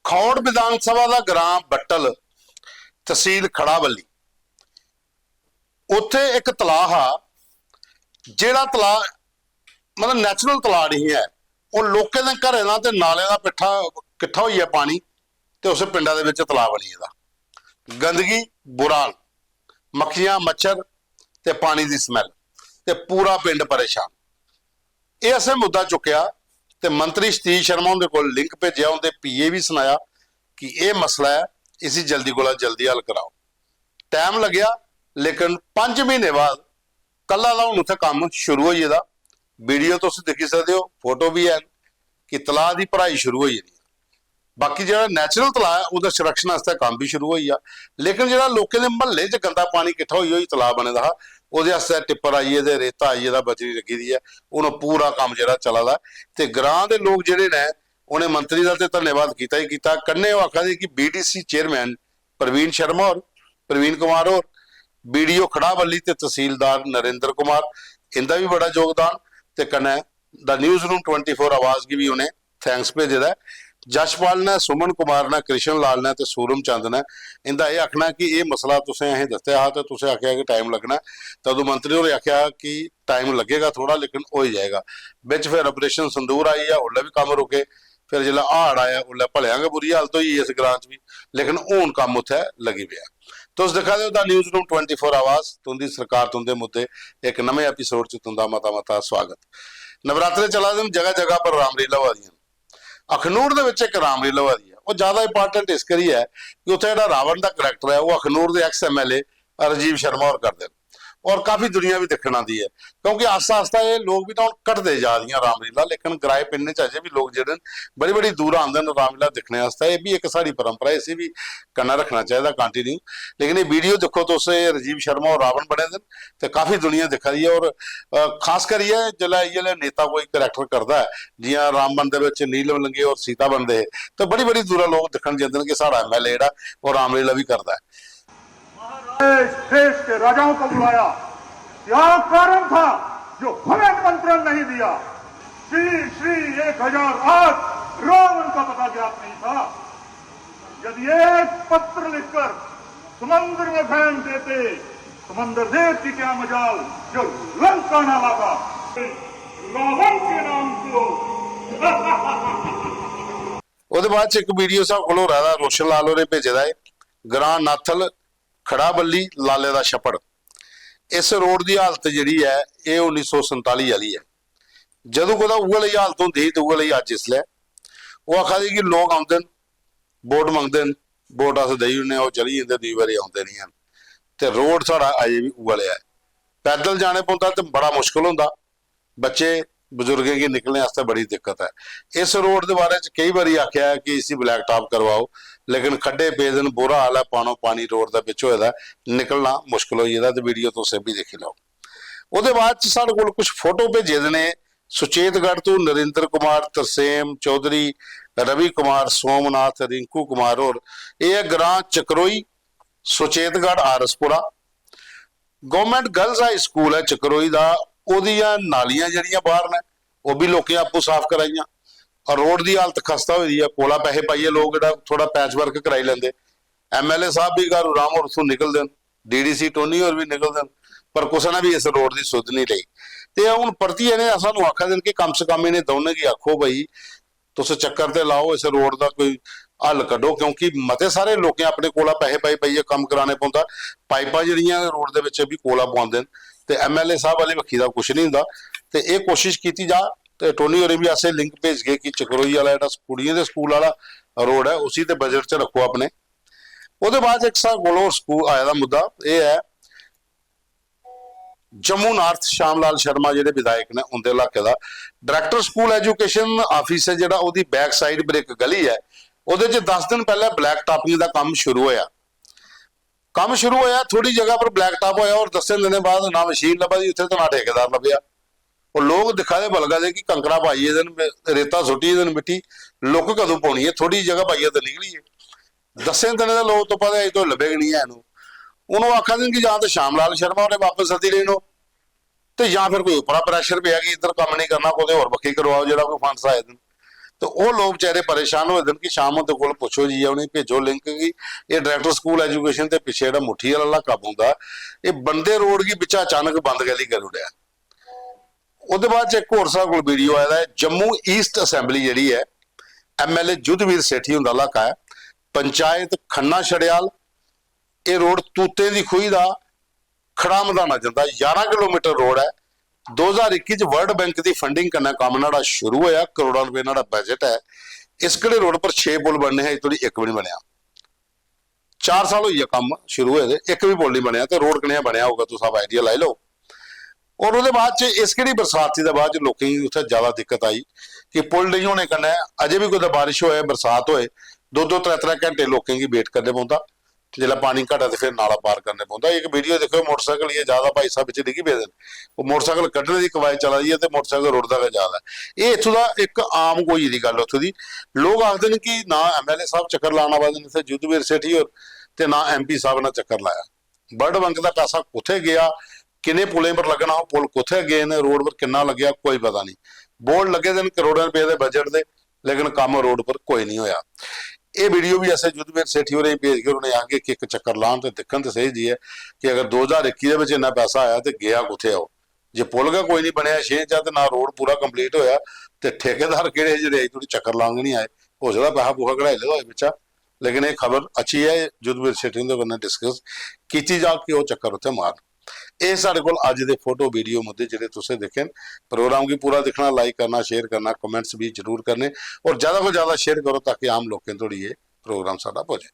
ਖੌੜ ਵਿਧਾਨ ਸਭਾ ਦਾ gram ਬੱਟਲ ਤਹਿਸੀਲ ਖੜਾਵੱਲੀ ਉੱਥੇ ਇੱਕ ਤਲਾਅ ਆ ਜਿਹੜਾ ਤਲਾਅ ਮਤਲਬ ਨੈਚੁਰਲ ਤਲਾਅ ਨਹੀਂ ਹੈ। ਉਹ ਲੋਕਾਂ ਦੇ ਘਰਾਂ ਦਾ ਤੇ ਨਾਲਿਆਂ ਦਾ ਇਕੱਠਾ ਹੋਈ ਹੈ ਪਾਣੀ ਤੇ ਉਸੇ ਪਿੰਡਾਂ ਦੇ ਵਿੱਚ ਤਲਾਅ ਬਣੀ ਇਹਦਾ। ਗੰਦਗੀ ਬੁਰਾ ਹਾਲ, ਮੱਖੀਆਂ ਮੱਛਰ ਤੇ ਪਾਣੀ ਦੀ ਸਮੈਲ ਤੇ ਪੂਰਾ ਪਿੰਡ ਪਰੇਸ਼ਾਨ। ਇਹ ਅਸੀਂ ਮੁੱਦਾ ਚੁੱਕਿਆ ਤੇ ਮੰਤਰੀ ਸਤੀਸ਼ ਸ਼ਰਮਾ ਉਹਦੇ ਕੋਲ ਲਿੰਕ ਭੇਜਿਆ, ਉਹਦੇ ਪੀਏ ਵੀ ਸੁਣਾਇਆ ਕਿ ਇਹ ਮਸਲਾ ਹੈ, ਇसी जल्दी को जल्दी हल कराओ। टाइम लग्या लेकिन 5 महीने बाद कल हूँ उत्थे काम शुरू हो जाता। वीडियो तुम देखी सकते हो, फोटो भी है कि तलाह की भराई शुरू हो जाती। बाकी जो नैचुरल तलाह है उसका संरक्षण वास्ते काम भी शुरू हो गया, लेकिन जो लोगों के महल्ले च गंदा पानी इकट्ठा हुई तलाह बने दा वो टिप्पर आइए दे रेता आइए बजरी लगी दी है, उन्होंने पूरा काम जो चला दा ते ग्रां दे लोग जिहड़े ने उन्हें मंत्री का तो धन्यवाद किया ही किया। कन्ने वो आखा कि BDC चेयरमैन प्रवीण शर्मा और प्रवीण कुमार और BDO खड़ावली ते तहसीलदार नरेंद्र कुमार इनका भी बड़ा योगदान ते कन्ने द न्यूज़ रूम 24 आवाज़ की भी उन्हें थैंक्स भेजे दा। जशपाल ने, सुमन कुमार ने, कृष्ण लाल ने ते सूरम चंद ने इनका यह आखना कि यह मसला तुसें असें दस्सिया हा तो तुसें आख्या कि टाइम लगना, तदों मंत्री होरें आख्या कि टाइम लगेगा थोड़ा लेकिन हो ही जाएगा। बिच फिर ऑपरेशन संदूर आई है, उसले भी काम रुके, फिर जो हाड़ आया उसले भलिया गै बुरी हालत हुई इस ग्रां च भी, लेकिन हुण काम उत्थे लगी पिया। तुस दिखा दो द न्यूज़ रूम 24 आवाज़, तुंदी सरकार तुंदे मुद्दे एक नवे एपीसोड च तुंदा मता स्वागत। नवरात्रे चला दे, जगह जगह पर रामलीला हो रही। अखनूर दे विच एक रामलीला हो रही है, वो ज़्यादा इंपॉर्टेंट इस करी है कि उत्थे जिहड़ा रावण का करैक्टर है वो अखनूर के एक्स MLA राजीव शर्मा और करते हैं और काफ़ी दुनिया भी देखने आती है, क्योंकि आस्ता आस्ता ये लोग भी तो घटते जा रही रामलीला। लेकिन गराए पिंड च अजे भी लोग जो बड़ी बड़ी दूर आते हैं रामलीला देखने वास्ते, ये भी एक साड़ी परंपरा है, इसे भी करना रखना चाहिए कंटिन्यू। लेकिन ये वीडियो देखो तो उसे राजीव शर्मा और रावण बने दिन तो काफ़ी दुनिया दिखा रही है। और खास करिए जिला ये नेता कोई करैक्टर करता है जियां राम बन के नीलम लंगे और सीता बनते हैं तो बड़ी बड़ी दूर लोग देखने जाते हैं कि साड़ा MLA जो और रामलीला भी करता है। देश के राजाओं को बुलाया, क्या कारण था जो हमें निमंत्रण नहीं दिया? श्री 1008 रावण का पता ज्ञात नहीं था। यदि एक पत्र लिखकर समुद्र में फेंक देते, समंदर देव की क्या मजाल जो लंका ना लागा रावण के नाम को। ਉਹਦੇ ਬਾਅਦ ਚ ਇੱਕ ਵੀਡੀਓ ਸਾਹਿਬ ਕੋਲ ਹੋ ਰਹਾ ਰੋਸ਼ਨ ਲਾਲ ਹੋਰੇ ਭੇਜਦਾ ਹੈ, ਗ੍ਰਾਂ ਨਾਥਲ खड़ावली लाले का छप्पड़। इस रोड की हालत जी है ये 1947 वाली है, जदों को उगल ही हालत होंगी तो उगल ही अज इसलिए वो आखा दी कि लोग आते वोट मंगते हैं, वोट अस दई होंगे वो चली जाते, दूई बारी आते नहीं हैं तो रोड साड़ा अजे भी उगलिया है। पैदल जाने पौंदा तो बड़ा मुश्किल होंदा, बच्चे बजुर्गों की निकलने वास्ते बड़ी दिक्कत है। इस रोड के बारे में कई बार आख्या है कि इसी ब्लैक टॉप करवाओ, लेकिन खड्डे पेदन बुरा हाल है, पानी रोड का पिछ होया निकलना मुश्किल हो जाता। तो वीडियो तुम भी देखी लो। वो बाद साढ़े को कुछ फोटो भेजे ने सुचेतगढ़ तो नरेंद्र कुमार, तरसेम चौधरी, रवि कुमार, सोमनाथ, रिंकू कुमार और यह ग्रां Chakroi Suchetgarh RS Pura. Government girls high school है चकरोई का, ओदियां नालियां जड़ियां बाहर ने वो भी लोगों आपू साफ कराइया और रोड की हालत खस्ता हुई है। कोला पैसे पाइए लोग थोड़ा पैच वर्क कराई लेंगे। MLA साहब भी घर राम और उतों निकलते हैं, DDC टोनी और भी निकलते हैं, पर कुछ ने भी इस रोड की सुध नहीं ली। तो हूँ परती इन्हें सानू आखा देन कि कम से कम इन्हें दोनों की आखो भाई तुस चक्कर ते लाओ, इस रोड का कोई हल कड्डो, क्योंकि मते सारे लोग अपने कोला पैसे पाई पाइए कम कराने पौंदा। पाइपा जड़ियां रोड के भी कोला पवाते हैं तो MLA साहब वाली वक्खी का कुछ नहीं होंदा। तो ये कोशिश की जा तो टोनी होरें भी ऐसे लिंक भेज गए कि चकरोई वाला जो कुड़ियों के स्कूल वाला रोड है उसी ते बजट च रखो अपने। वो बाद एक साल को स्कूल आया मुद्दा यह है जम्मू नार्थ श्यामलाल शर्मा जो विधायक ने उनके इलाके का डायरैक्टर स्कूल एजुकेशन ऑफिस है जो बैक साइड पर एक गली है, वो 10 दिन पहले ब्लैक टॉपिंग का काम शुरू होया। काम शुरू होया थोड़ी जगह पर ब्लैक टॉप होया और 10 दिन बाद ना मशीन लभा जी उत्थे तो ना ठेकेदार लभ्या। और लोग दिखा दे बलगा दे कि कंकरा पाइए दिन रेता सुट्टी दिन मिट्टी लुक कदों पानी है, थोड़ी जगह पाइए तो निकली है। 10 दिन का लोग तो पता तो लभेगा नहीं है। उन्होंने आखा दिन कि या तो श्यामलाल शर्मा उन्हें वापस सदी लेनो तो या फिर कोई उपरा प्रैशर पिया कि इधर काम नहीं करना, कोई होर बक्खी करवाओ जो कोई फंड्स आए दिन। ਤੇ ਉਹ ਲੋਕ ਵਿਚਾਰੇ ਪਰੇਸ਼ਾਨ ਹੋਏ ਦਿਨ ਕਿ ਸ਼ਾਮ ਦੇ ਕੋਲ ਪੁੱਛੋ ਜੀ ਉਹਨੇ ਭੇਜੋ ਲਿੰਕ ਕਿ ਇਹ ਡਾਇਰੈਕਟਰ ਸਕੂਲ ਐਜੂਕੇਸ਼ਨ ਤੇ ਪਿੱਛੇ ਜਿਹੜਾ ਮੁੱਠੀ ਵਾਲਾ ਇਲਾਕਾ ਪਾਉਂਦਾ ਇਹ ਬੰਦੇ ਰੋਡ ਕੀ ਵਿੱਚ ਅਚਾਨਕ ਬੰਦ ਗਲੀ ਕਰ ਉੜਿਆ। ਉਹਦੇ ਬਾਅਦ ਚ ਇੱਕ ਹੋਰ ਸਾਡੇ ਕੋਲ ਵੀਡੀਓ ਆਇਆ ਹੈ, ਜੰਮੂ ਈਸਟ ਅਸੈਂਬਲੀ ਜਿਹੜੀ ਹੈ MLA ਜੁੱਧਵੀਰ ਸੇਠੀ ਹੁੰਦਾ ਇਲਾਕਾ ਹੈ, ਪੰਚਾਇਤ ਖੰਨਾ ਛੜਿਆਲ, ਇਹ ਰੋਡ ਤੂਤੇ ਦੀ ਖੂਹੀ ਦਾ ਖੜਾ ਮੈਦਾਨਾ ਜਾਂਦਾ 11 ਕਿਲੋਮੀਟਰ ਰੋਡ ਹੈ। 2021 ਚ ਵਰਲਡ ਬੈਂਕ ਦੀ ਫੰਡਿੰਗ ਕਰਨਾ ਕੰਮ ਨਾਲ ਸ਼ੁਰੂ ਹੋਇਆ, ਕਰੋੜਾਂ ਰੁਪਏ ਨਾਲ ਬਜਟ ਹੈ। ਇਸ ਕਿਹੜੇ ਰੋਡ ਪਰ 6 ਪੁਲ ਬਣਨੇ ਹੈ, ਇਤੋਂ ਇੱਕ ਵੀ ਨਹੀਂ ਬਣਿਆ। 4 ਸਾਲ ਹੋਈ ਹੈ ਕੰਮ ਸ਼ੁਰੂ ਹੋਏ ਦੇ, ਇੱਕ ਵੀ ਪੁਲ ਨਹੀਂ ਬਣਿਆ ਤੇ ਰੋਡ ਕਿਹਨੇ ਬਣਿਆ ਹੋਊਗਾ ਤੁਸੀਂ ਸਭ ਆਈਡੀਆ ਲਾਈ ਲਓ। ਔਰ ਉਹਦੇ ਬਾਅਦ ਚ ਇਸ ਕਿਹੜੀ ਬਰਸਾਤ ਦੇ ਬਾਅਦ ਲੋਕਾਂ ਨੂੰ ਉੱਥੇ ਜ਼ਿਆਦਾ ਦਿੱਕਤ ਆਈ ਕਿ ਪੁਲ ਨਹੀਂ ਹੋਣੇ ਕਰਨਾ ਹੈ। ਅਜੇ ਵੀ ਕੋਈ ਬਾਰਿਸ਼ ਹੋਏ ਬਰਸਾਤ ਹੋਏ 2-2 3-3 ਘੰਟੇ ਲੋਕਾਂ ਦੀ ਵੇਟ ਕਰਨੇ ਪੈਂਦਾ, ਜਿਹੜਾ ਪਾਣੀ ਘਟਾ ਤੇ ਫਿਰ ਨਾਲਾ ਪਾਰ ਕਰਨੇ ਪੈਂਦਾ। ਇੱਕ ਵੀਡੀਓ ਦੇਖੋ ਮੋਟਰਸਾਈਕਲ ਇਹ ਜ਼ਿਆਦਾ ਭਾਈ ਸਾਹਿਬ ਵਿੱਚ ਡਿੱਗੀ ਪਏ ਨੇ, ਉਹ ਮੋਟਰਸਾਈਕਲ ਕੱਢਣ ਦੀ ਕਵਾਇਦ ਚਲਾ ਰਹੀ ਹੈ ਤੇ ਮੋਟਰਸਾਈਕਲ ਰੁੜਦਾ ਹੋਇਆ ਜ਼ਿਆਦਾ। ਇਹ ਇੱਥੋਂ ਦਾ ਇੱਕ ਆਮ ਕੋਈ ਦੀ ਗੱਲ ਉੱਥੋਂ ਦੀ। ਲੋਕ ਆਖਦੇ ਨੇ ਕਿ ਨਾ MLA ਸਾਹਿਬ ਚੱਕਰ ਲਾਉਣ ਆਵਾਜ਼ ਨੇ ਤੇ ਜੁੱਧਵੀਰ ਸੇਠੀ ਹੋਰ ਤੇ ਨਾ MP ਸਾਹਿਬ ਨੇ ਚੱਕਰ ਲਾਇਆ। ਵਰਲਡ ਬੈਂਕ ਦਾ ਪੈਸਾ ਕਿੱਥੇ ਗਿਆ, ਕਿੰਨੇ ਪੁਲਾਂ ਪਰ ਲੱਗਣਾ, ਉਹ ਪੁਲ ਕਿੱਥੇ ਗਏ ਨੇ, ਰੋਡ ਪਰ ਕਿੰਨਾ ਲੱਗਿਆ ਕੋਈ ਪਤਾ ਨਹੀਂ। ਬੋਰਡ ਲੱਗੇ ਦੇ ਨੇ ਕਰੋੜਾਂ ਰੁਪਏ ਦੇ ਬਜਟ ਦੇ, ਲੇਕਿਨ ਕੰਮ ਰੋਡ ਪਰ ਕੋਈ ਨਹੀਂ ਹੋਇਆ। ਇਹ ਵੀਡੀਓ ਵੀ ਐਸੇ ਜੁੱਧਵੀਰ ਸੇਠੀ ਹੋਰੇ ਭੇਜ ਕੇ ਉਹਨੇ ਆਗੇ ਕਿ ਇੱਕ ਚੱਕਰ ਲਾਉਣ ਤੇ ਦੇਖਣ ਤੇ ਸਹੀ ਜੀ ਹੈ ਕਿ ਅਗਰ 2021 ਦੇ ਵਿੱਚ ਇੰਨਾ ਪੈਸਾ ਆਇਆ ਤੇ ਗਿਆ ਕਿੱਥੇ ਆਓ। ਜੇ ਪੁਲ ਗਾ ਕੋਈ ਨਹੀਂ ਬਣਿਆ 6 ਚ ਤੇ ਨਾ ਰੋਡ ਪੂਰਾ ਕੰਪਲੀਟ ਹੋਇਆ ਤੇ ਠੇਕੇਦਾਰ ਕਿਹੜੇ ਜਿਹੜੇ ਥੋੜੀ ਚੱਕਰ ਲਾਉਣ ਨਹੀਂ ਆਏ, ਹੋ ਸਕਦਾ ਪੈਸਾ ਪੂਹਾ ਕਢਾਈ ਲਿਆ ਹੋਏ ਵਿੱਚ। ਲੇਕਿਨ ਇਹ ਖਬਰ ਅੱਛੀ ਹੈ, ਜੁੱਧਵੀਰ ਸੇਠੀ ਦੇ ਬੰਨੇ ਡਿਸਕਸ ਕੀਤੀ ਜਾ ਕੇ ਉਹ ਚੱਕਰ ਉੱਥੇ ਮਾਰਨ। ਇਹ ਸਾਡੇ ਕੋਲ ਅੱਜ ਦੇ ਫੋਟੋ ਵੀਡੀਓ ਮੁੱਦੇ ਜਿਹੜੇ ਤੁਸੀਂ ਦੇਖੇ ਪ੍ਰੋਗਰਾਮ ਕੀ ਪੂਰਾ ਦੇਖਣਾ, ਲਾइक करना, शेयर करना, कमेंट्स भी जरूर करने और ज्यादा को ज्यादा शेयर करो ताकि आम लोगों तोड़ी ये प्रोग्राम साडा पहुंचे।